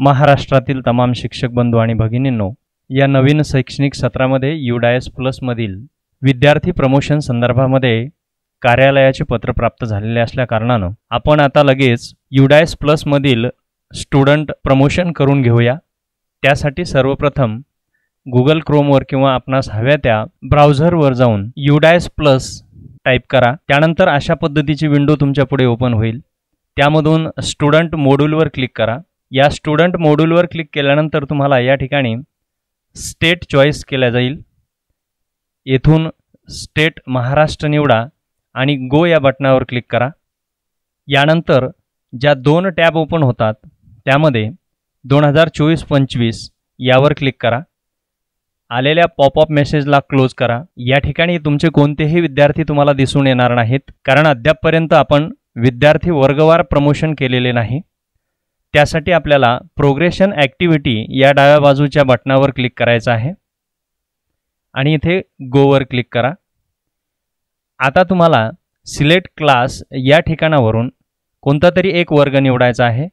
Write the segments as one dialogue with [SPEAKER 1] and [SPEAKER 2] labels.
[SPEAKER 1] महाराष्ट्रातील तमाम शिक्षक बंधू आणि भगिनींनो, या नवीन शैक्षणिक सत्रामध्ये UDIS प्लस मधील विद्यार्थी प्रमोशन संदर्भामध्ये कार्यालयाचे पत्र प्राप्त झालेले असल्या कारणानं आपण आता लगेच UDIS प्लस मधील स्टुडंट प्रमोशन करून घेऊया। त्यासाठी सर्वप्रथम Google Chromeवर किंवा आपणास हव्या त्या ब्राउझरवर जाऊन UDIS प्लस टाईप करा। त्यानंतर अशा पद्धतीची विंडो तुमच्या पुढे ओपन होईल। त्यामधून स्टुडंट मॉड्यूलवर क्लिक करा। या स्टुडंट मॉड्यूलवर क्लिक केल्यानंतर तुम्हाला या ठिकाणी स्टेट चॉईस केला जाईल। येथून स्टेट महाराष्ट्र निवडा आणि गो या बटनावर क्लिक करा। यानंतर ज्या दोन टॅब ओपन होतात त्यामध्ये 2024-25 यावर क्लिक करा। आलेल्या पॉपअप मेसेजला क्लोज करा। या ठिकाणी तुमचे कोणतेही विद्यार्थी तुम्हाला दिसून येणार नाहीत, कारण अद्यापपर्यंत आपण विद्यार्थी वर्गवार प्रमोशन केलेले नाही। त्यासाठी आपल्याला प्रोग्रेशन ॲक्टिव्हिटी या डाव्या बाजूच्या बटनावर क्लिक करायचं आहे आणि इथे गोवर क्लिक करा। आता तुम्हाला सिलेक्ट क्लास या ठिकाणावरून कोणता तरी एक वर्ग निवडायचा आहे।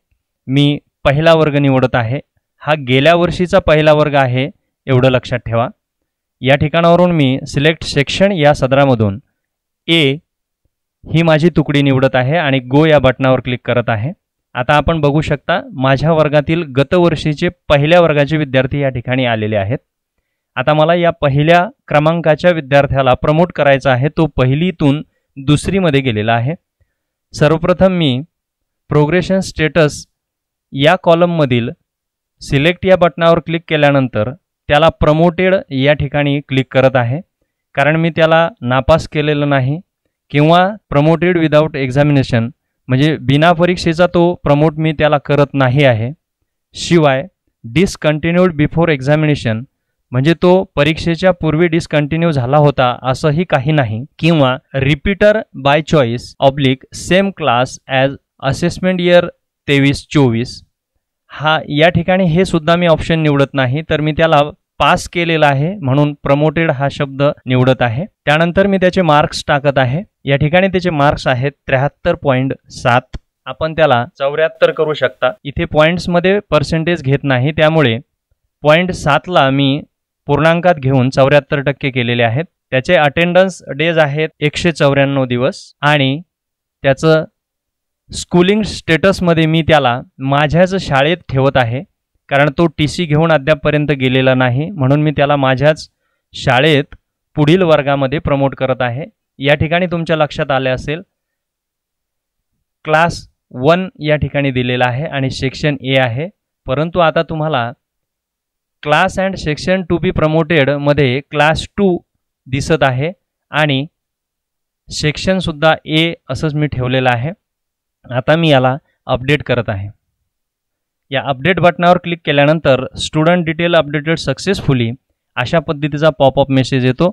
[SPEAKER 1] मी पहिला वर्ग निवडत आहे। हा गेल्या वर्षीचा पहिला वर्ग आहे, एवढं लक्षात ठेवा। या ठिकाणावरून मी सिलेक्ट सेक्शन या सदरामधून ए ही माझी तुकडी निवडत आहे आणि गो या बटनावर क्लिक करत आहे। आता आपण बघू शकता माझ्या वर्गातील गतवर्षीचे पहिल्या वर्गाचे विद्यार्थी या ठिकाणी आलेले आहेत। आता मला या पहिल्या क्रमांकाच्या विद्यार्थ्याला प्रमोट करायचा आहे। तो पहिलीतून दुसरीमध्ये गेलेला आहे। सर्वप्रथम मी प्रोग्रेशन स्टेटस या कॉलममधील सिलेक्ट या बटनावर क्लिक केल्यानंतर त्याला प्रमोटेड या ठिकाणी क्लिक करत आहे, कारण मी त्याला नापास केलेलं नाही किंवा प्रमोटेड विदाउट एक्झामिनेशन म्हणजे बिना परीक्षेचा तो प्रमोट मी त्याला करत नाही आहे। शिवाय डिसकंटिन्यूड बिफोर एक्झामिनेशन म्हणजे तो परीक्षेच्या पूर्वी डिसकंटिन्यू झाला होता असंही काही नाही, किंवा repeater bye choice oblique same class as assessment year 23-24 हा या ठिकाणी हे सुद्धा मी ऑप्शन निवडत नाही, तर मी त्याला पास केलेला आहे म्हणून प्रमोटेड हा शब्द निवडत आहे। त्यानंतर मी त्याचे मार्क्स टाकत आहे। या ठिकाणी त्याचे मार्क्स आहेत 73.7। आपण त्याला 74 करू शकता। इथे पॉइंट्समध्ये पर्सेंटेज घेत नाही, त्यामुळे 0.7ला मी पूर्णांकात घेऊन 74% केलेले आहेत। त्याचे अटेंडन्स डेज आहेत 194 दिवस आणि त्याचं स्कूलिंग स्टेटसमध्ये मी त्याला माझ्याच शाळेत ठेवत आहे, कारण तो TC घेऊन अद्यापपर्यंत गेलेला नाही, म्हणून मी त्याला माझ्याच शाळेत पुढील वर्गामध्ये प्रमोट करत आहे। या ठिकाणी तुमच्या लक्षात आले असेल क्लास 1 या ठिकाणी दिलेला आहे आणि सेक्शन A आहे, परंतु आता तुम्हाला class and section to be promoted मध्ये क्लास 2 दिसत आहे आणि सेक्शनसुद्धा A असंच मी ठेवलेलं आहे। आता मी याला अपडेट करत आहे। या अपडेट बटनावर क्लिक केल्यानंतर स्टुडंट डिटेल अपडेटेड सक्सेसफुली अशा पद्धतीचा पॉपअप मेसेज येतो।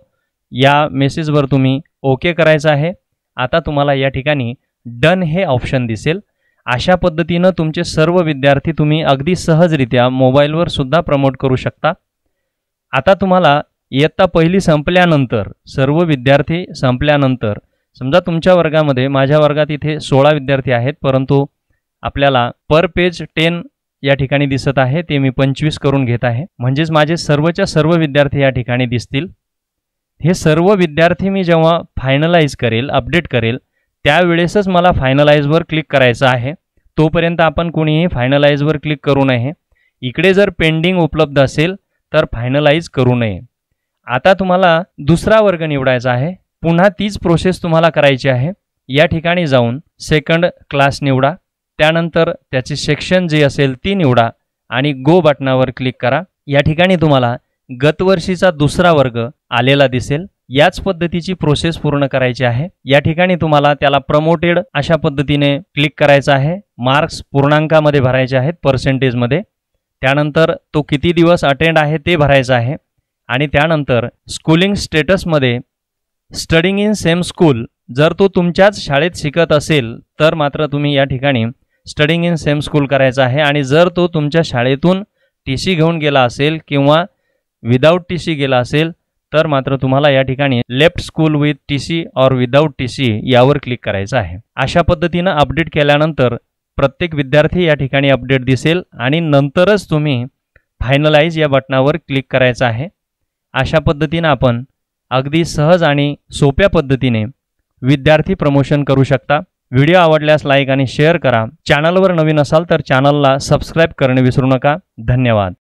[SPEAKER 1] या मेसेजवर तुम्ही ओके करायचं आहे। आता तुम्हाला या ठिकाणी डन हे ऑप्शन दिसेल। अशा पद्धतीनं तुमचे सर्व विद्यार्थी तुम्ही अगदी सहजरित्या मोबाईलवर सुद्धा प्रमोट करू शकता। आता तुम्हाला इयत्ता पहिली संपल्यानंतर सर्व विद्यार्थी संपल्यानंतर समजा तुमच्या वर्गामध्ये माझ्या वर्गात इथे 16 विद्यार्थी आहेत, परंतु आपल्याला पर पेज 10 या ठिकाणी दिसत आहे, ते मी 25 करून घेत आहे, म्हणजेच माझे सर्वच्या सर्व विद्यार्थी या ठिकाणी दिसतील। हे सर्व विद्यार्थी मी जेव्हा फायनलाइज करेल, अपडेट करेल, त्यावेळेसच मला फायनलाइजवर क्लिक करायचं आहे। तोपर्यंत आपण कोणीही फायनलाइजवर क्लिक करू नये। इकडे जर पेंडिंग उपलब्ध असेल तर फायनलाइज करू नये। आता तुम्हाला दुसरा वर्ग निवडायचा आहे। पुन्हा तीच प्रोसेस तुम्हाला करायची आहे। या ठिकाणी जाऊन सेकंड क्लास निवडा, त्यानंतर त्याचे सेक्शन जे असेल ती निवडा आणि गो बटनावर क्लिक करा। या ठिकाणी तुम्हाला गतवर्षीचा दुसरा वर्ग आलेला दिसेल। याच पद्धतीची प्रोसेस पूर्ण करायची आहे। या ठिकाणी तुम्हाला त्याला प्रमोटेड अशा पद्धतीने क्लिक करायचं आहे। मार्क्स पूर्णांकामध्ये भरायचे आहेत, पर्सेंटेजमध्ये। त्यानंतर तो किती दिवस अटेंड आहे ते भरायचं आहे आणि त्यानंतर स्कूलिंग स्टेटसमध्ये स्टडिंग इन सेम स्कूल जर तो तुमच्याच शाळेत शिकत असेल तर मात्र तुम्ही या ठिकाणी स्टडिंग इन सेम स्कूल करायचा आहे, आणि जर तो तुमच्या शाळेतून TC घेऊन गेला असेल किंवा विदाउट TC गेला असेल तर मात्र तुम्हाला या ठिकाणी लेफ्ट स्कूल विथ TC और विदाउट TC यावर क्लिक करायचं आहे। अशा पद्धतीने अपडेट केल्यानंतर प्रत्येक विद्यार्थी या ठिकाणी अपडेट दिसेल आणि नंतरच तुम्ही फायनलाइज या बटनावर क्लिक करायचं आहे। अशा पद्धतीने आपण अगदी सहज आणि सोप्या पद्धतीने विद्यार्थी प्रमोशन करू शकता। व्हिडिओ आवडल्यास लाईक आणि शेअर करा। चॅनलवर नवीन असाल तर चॅनलला सबस्क्राइब करणे विसरू नका। धन्यवाद।